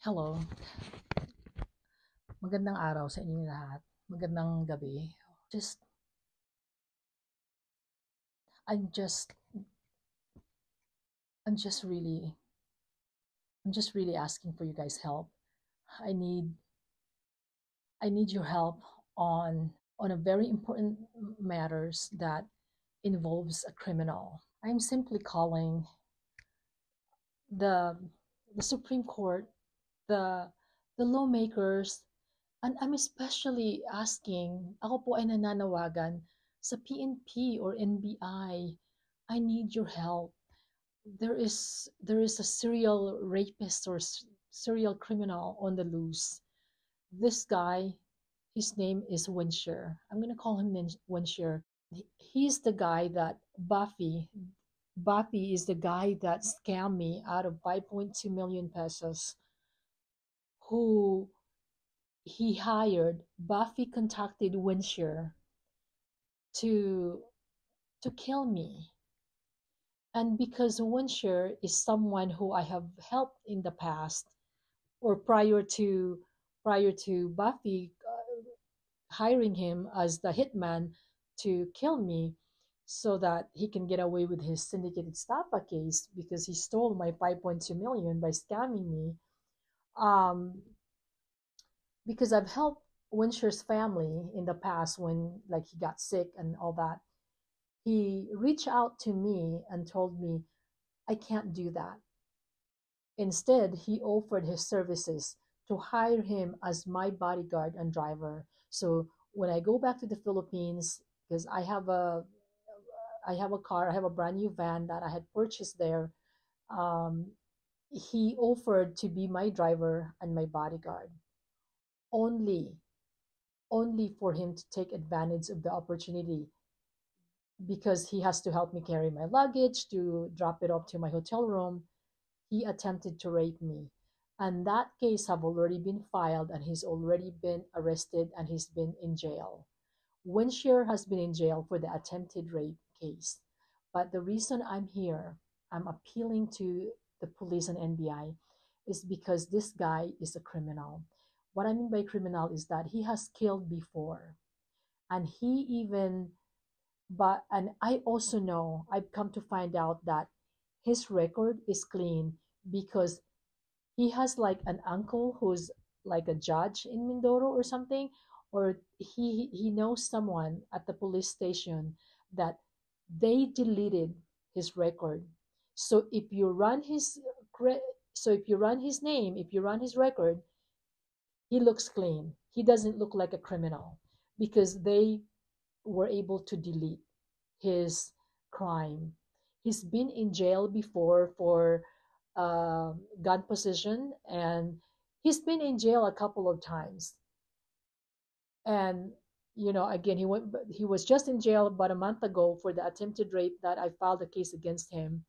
Hello, magandang araw sa inyong lahat. Magandang gabi. Just I'm just I'm just really I'm just really asking for you guys' help. I need I need your help on a very important matters that involves a criminal. I'm simply calling the the Supreme Court, the the lawmakers, and I'm especially asking, ako po ay nananawagan sa PNP or NBI. I need your help. There is a serial rapist or serial criminal on the loose. This guy, his name is Winshire. I'm gonna call him Winshire. He's the guy that Buffy is the guy that scammed me out of 5.2 million pesos. Who he hired Buffy contacted Winshire to to kill me. And because Winshire is someone who I have helped in the past, or prior to Buffy hiring him as the hitman to kill me so that he can get away with his syndicated estafa case because he stole my 5.2 million by scamming me. Um, because I've helped Winshire's family in the past when like he got sick and all that. He reached out to me and told me I can't do that. Instead, he offered his services to hire him as my bodyguard and driver. So when I go back to the Philippines, because I have a car, I have a brand new van that I had purchased there. Um, he offered to be my driver and my bodyguard only only for him to take advantage of the opportunity because he has to help me carry my luggage to drop it off to my hotel room. He attempted to rape me. And that case have already been filed and he's already been arrested and he's been in jail. Winshire has been in jail for the attempted rape case. But the reason I'm here, I'm appealing to the police and NBI, is because this guy is a criminal. What I mean by criminal is that he has killed before. And he even and I also know, I've come to find out that his record is clean because he has like an uncle who's like a judge in Mindoro or something, or he knows someone at the police station that they deleted his record. So if you run his so if you run his name, if you run his record, he looks clean. He doesn't look like a criminal because they were able to delete his crime. He's been in jail before for gun possession, and he's been in jail a couple of times. And again, he was just in jail about a month ago for the attempted rape that I filed a case against him.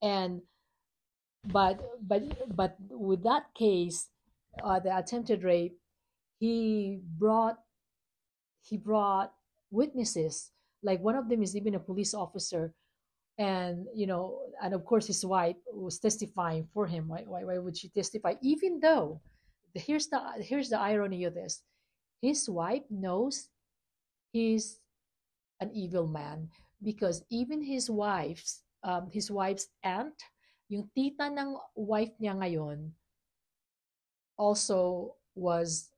And but with that case, the attempted rape, he brought he brought witnesses. Like one of them is even a police officer, and of course his wife was testifying for him. Why would she testify even though here's the irony of this. His wife knows he's an evil man because even his wife's aunt, yung tita ng wife niya ngayon, also was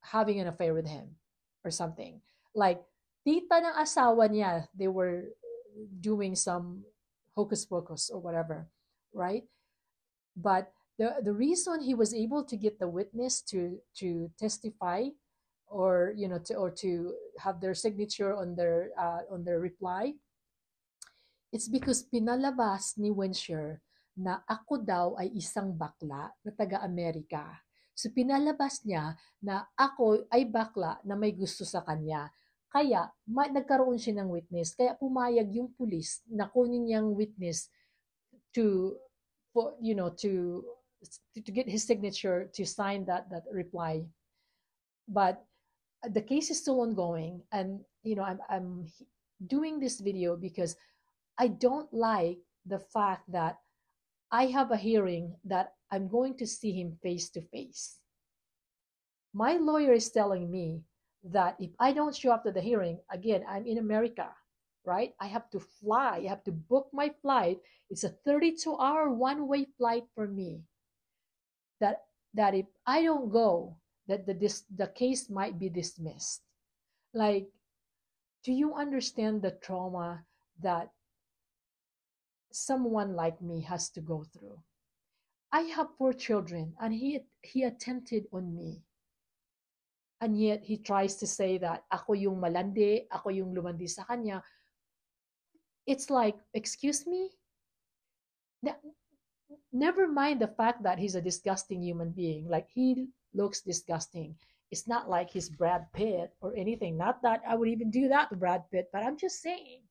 having an affair with him or something. Like tita ng asawa niya, they were doing some hocus pocus or whatever, right? But the reason he was able to get the witness to testify, or to have their signature on their reply, it's because pinalabas ni Winshire na ako daw ay isang bakla na taga-Amerika. So pinalabas niya na ako ay bakla na may gusto sa kanya. Kaya nagkaroon siya ng witness. Kaya pumayag yung pulis na kunin niyang witness to for to get his signature to sign that reply. But the case is still ongoing, and I'm doing this video because I don't like the fact that I have a hearing that I'm going to see him face to face. My lawyer is telling me that if I don't show up to the hearing, again, I'm in America, right? I have to fly, I have to book my flight. It's a 32-hour one-way flight for me. That that if I don't go, that the case might be dismissed. Like, do you understand the trauma that someone like me has to go through? I have 4 children, and he attempted on me. And yet he tries to say that ako yung malandi, ako yung lumandi sa kanya. It's like, excuse me? Never mind the fact that he's a disgusting human being. Like, he looks disgusting. It's not like he's Brad Pitt or anything. Not that I would even do that to Brad Pitt, but I'm just saying,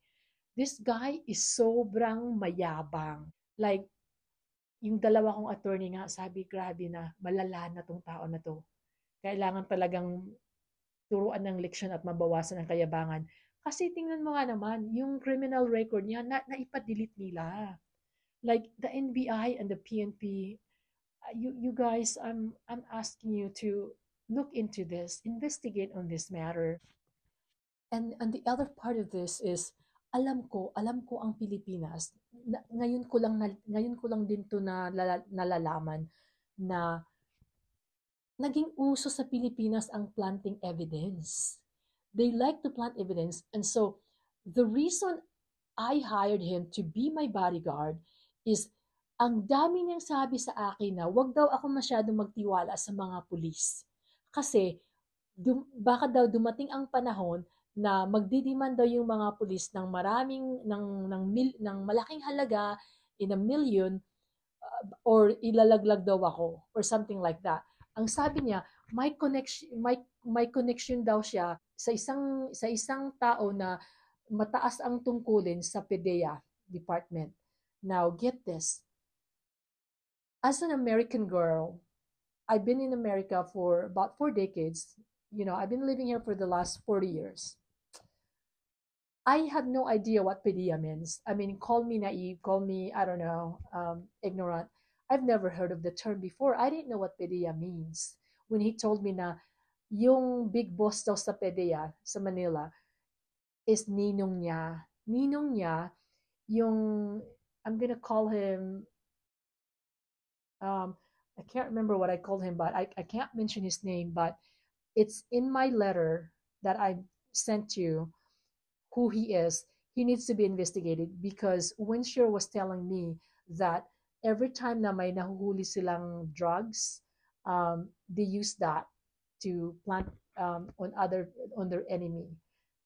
this guy is sobrang mayabang. Like, yung dalawa kong attorney nga, sabi, grabe na, malala na tong tao na to. Kailangan talagang turuan ng leksyon at mabawasan ang kayabangan. Kasi tingnan mo nga naman, yung criminal record niya, naipa-delete nila. Like the NBI and the PNP, you guys, I'm asking you to look into this, investigate on this matter. And the other part of this is, alam ko ang Pilipinas. Ngayon ko lang din to na nalalaman na naging uso sa Pilipinas ang planting evidence. They like to plant evidence. And so the reason I hired him to be my bodyguard is ang dami niyang sabi sa akin na wag daw ako masyadong magtiwala sa mga pulis. Kasi baka daw dumating ang panahon na magdidiman daw yung mga pulis ng maraming ng malaking halaga in a million, or ilalaglag daw ako or something like that. Ang sabi niya, may connection daw siya sa isang tao na mataas ang tungkulin sa PDEA department. Now, get this. As an American girl, I've been in America for about 4 decades. You know, I've been living here for the last 40 years. I had no idea what PDEA means. I mean, call me naive, call me, I don't know, ignorant. I've never heard of the term before. I didn't know what PDEA means. When he told me na yung big boss daw sa PDEA sa Manila is ninong niya. Ninong niya, yung, I'm gonna call him, I can't remember what I called him, but I can't mention his name, but it's in my letter that I sent you who he is. He needs to be investigated because Winsure was telling me that every time na may nahuhuli silang drugs, they use that to plant on their enemy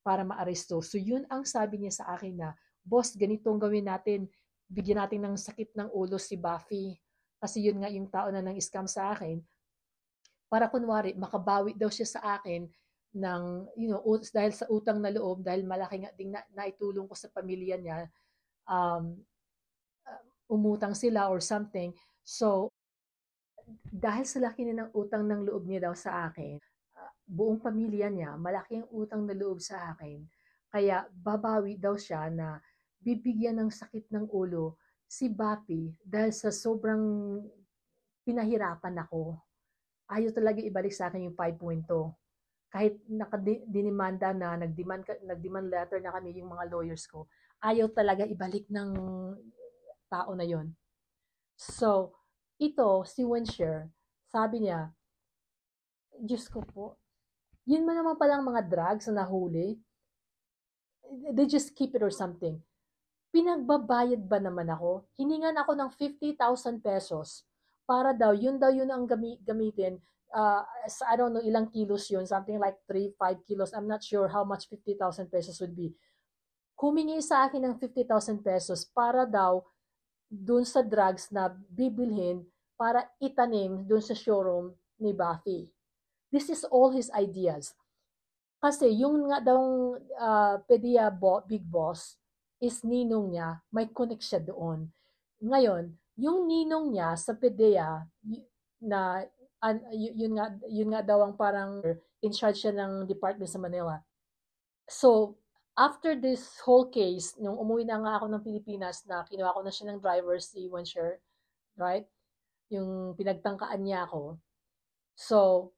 para maaresto. So yun ang sabi niya sa akin na, boss, ganitong gawin natin, bigyan natin ng sakit ng ulo si Buffy. Kasi yun nga yung tao na nang scam sa akin. Para kunwari, makabawi daw siya sa akin ng, dahil sa utang na loob, dahil malaki nga ding naitulong ko sa pamilya niya, um, umutang sila or something. So, dahil sa laki na ng utang ng loob niya daw sa akin, buong pamilya niya, malaki ang utang na loob sa akin. Kaya babawi daw siya na bibigyan ng sakit ng ulo si Bapi dahil sa sobrang pinahirapan ako. Ayaw talaga ibalik sa akin yung 5.0. Kahit nakadinimanda na, nagdemand letter na kami yung mga lawyers ko, ayaw talaga ibalik ng tao na yon. So, ito, si Winsure, sabi niya, Diyos ko po, yun man naman palang mga drugs na nahuli, they just keep it or something. Pinagbabayad ba naman ako? Hiningan ako ng 50,000 pesos para daw yun ang gamitin sa I don't know ilang kilos yun, something like 3-5 kilos. I'm not sure how much 50,000 pesos would be. Humingi sa akin ng 50,000 pesos para daw dun sa drugs na bibilhin para itanim dun sa showroom ni Buffy. This is all his ideas. Kasi yung nga daw PDEA big boss is ninong niya, may connect siya doon. Ngayon, yung ninong niya sa PDEA na yun nga daw ang parang in charge siya ng department sa Manila. So, after this whole case, nung umuwi na nga ako ng Pilipinas na kinuha ko na siya ng driver si Winsure, right? Yung pinagtangkaan niya ako. So,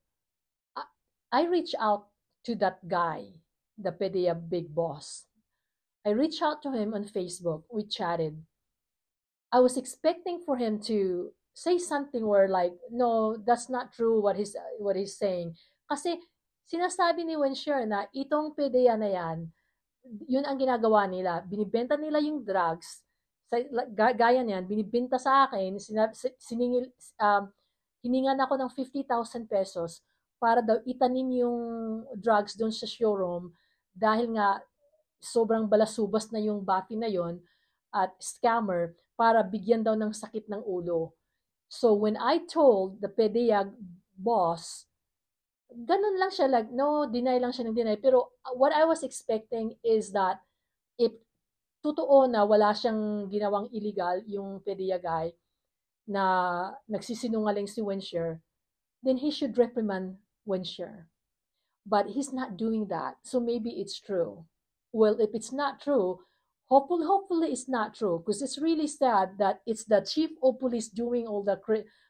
I reached out to that guy, the PDEA big boss. I reached out to him on Facebook. We chatted. I was expecting for him to say something where like, no, that's not true what he's saying. Kasi sinasabi ni Wenshare na itong PDEA na yan, yun ang ginagawa nila. Binibenta nila yung drugs. Gaya niyan, binibenta sa akin, siningil, hiningan ako ng 50,000 pesos para daw itanim yung drugs doon sa showroom dahil nga sobrang balasubas na yung bati na yon at scammer para bigyan daw ng sakit ng ulo. So when I told the PDEA boss, ganun lang siya, like, no, deny lang siya ng deny. Pero what I was expecting is that if totoo na wala siyang ginawang illegal yung PDEA guy na nagsisinungaling si Wenshare, then he should reprimand Wenshare. But he's not doing that. So maybe it's true. Well, if it's not true, hopefully it's not true, because it's really sad that it's the chief of police doing all the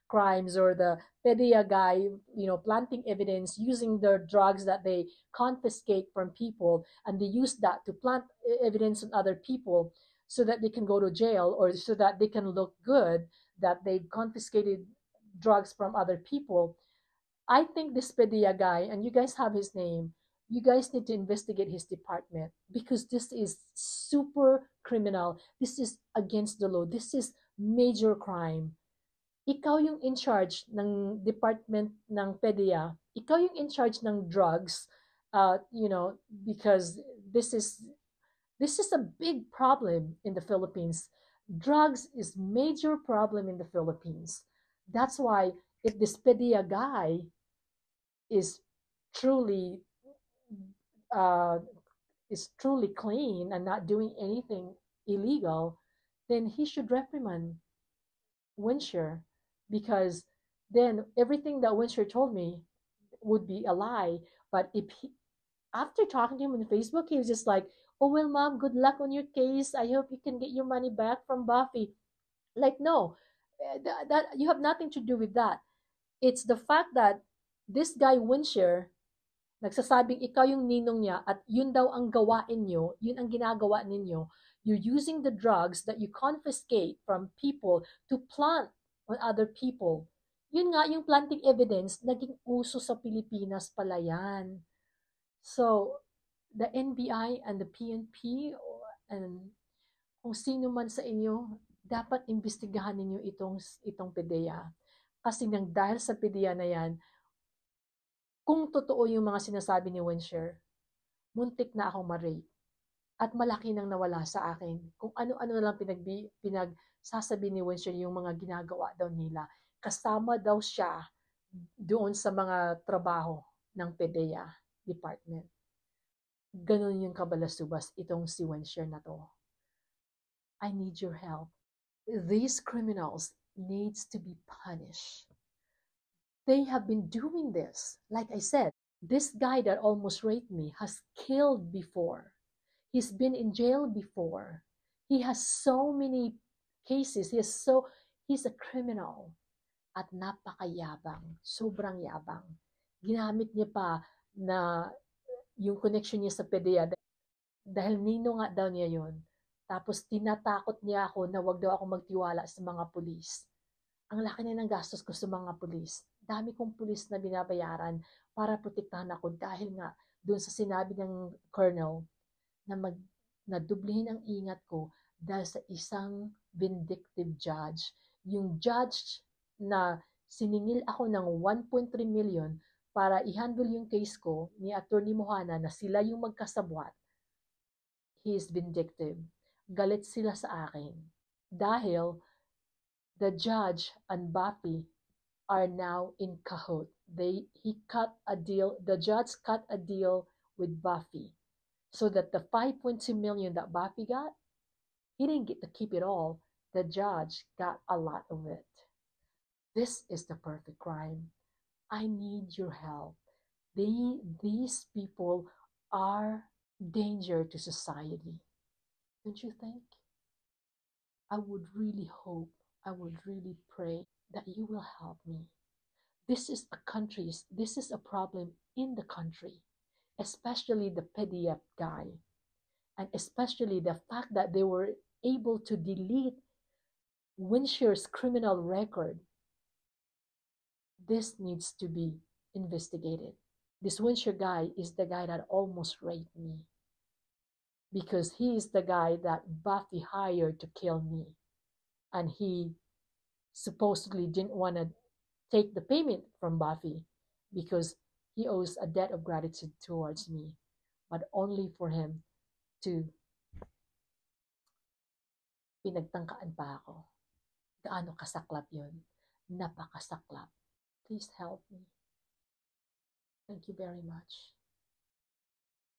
crimes, or the pedia guy, planting evidence using their drugs that they confiscate from people, and they use that to plant evidence on other people so that they can go to jail, or so that they can look good that they confiscated drugs from other people. I think this Pedia guy, and you guys have his name, you guys need to investigate his department, because this is super criminal. This is against the law. This is major crime. Ikaw yung in charge ng department ng Pedia. Ikaw yung in charge ng drugs. Because this is a big problem in the Philippines. Drugs is major problem in the Philippines. That's why if this Pedia guy is truly uh, is truly clean and not doing anything illegal, then he should reprimand Winshire, because then everything that Winshire told me would be a lie. But if he, after talking to him on Facebook, he was just like, "Oh well, mom, good luck on your case. I hope you can get your money back from Buffy." Like, no, that you have nothing to do with that. It's the fact that this guy Winshire nagsasabing ikaw yung ninong niya at yun daw ang gawain nyo, yun ang ginagawa ninyo. You're using the drugs that you confiscate from people to plant on other people. Yun nga, yung planting evidence, naging uso sa Pilipinas pala yan. So, the NBI and the PNP, and kung sino man sa inyo, dapat imbestigahan ninyo itong PDEA. Kasi nang dahil sa PDEA na yan, kung totoo yung mga sinasabi ni Winshare, muntik na akong ma-rape. At malaki nang nawala sa akin. Kung ano-ano na lang pinagsasabi ni Winshare yung mga ginagawa daw nila. Kasama daw siya doon sa mga trabaho ng PDEA department. Ganun yung kabalasubas itong si Winshare na to. I need your help. These criminals needs to be punished. They have been doing this. Like I said, this guy that almost raped me has killed before. He's been in jail before. He has so many cases. He's a criminal. At napakayabang. Sobrang yabang. Ginamit niya pa na yung connection niya sa PDEA dahil nino nga daw niya yun. Tapos tinatakot niya ako na wag daw ako magtiwala sa mga pulis. Ang laki na ng gastos ko sa mga pulis. Dami kong pulis na binabayaran para protektahan ako dahil nga doon sa sinabi ng colonel na nadublehin ang ingat ko dahil sa isang vindictive judge. Yung judge na siningil ako ng 1.3 million para i-handle yung case ko ni Attorney Mohana na sila yung magkasabwat, he is vindictive. Galit sila sa akin. Dahil the judge and Buffy are now in cahoot. The judge cut a deal with Buffy so that the 5.2 million that Buffy got, he didn't get to keep it all. The judge got a lot of it. This is the perfect crime. I need your help. These people are danger to society. Don't you think? I would really hope, I would really pray that you will help me. This is a problem in the country, especially the PDF guy, and especially the fact that they were able to delete Winshire's criminal record. This needs to be investigated. This Winshire guy is the guy that almost raped me because he is the guy that Buffy hired to kill me. And he supposedly didn't want to take the payment from Buffy because he owes a debt of gratitude towards me, but only for him to pinagtangkaan pa ako. Gaano kasaklap yun? Napakasaklap. Please help me. Thank you very much.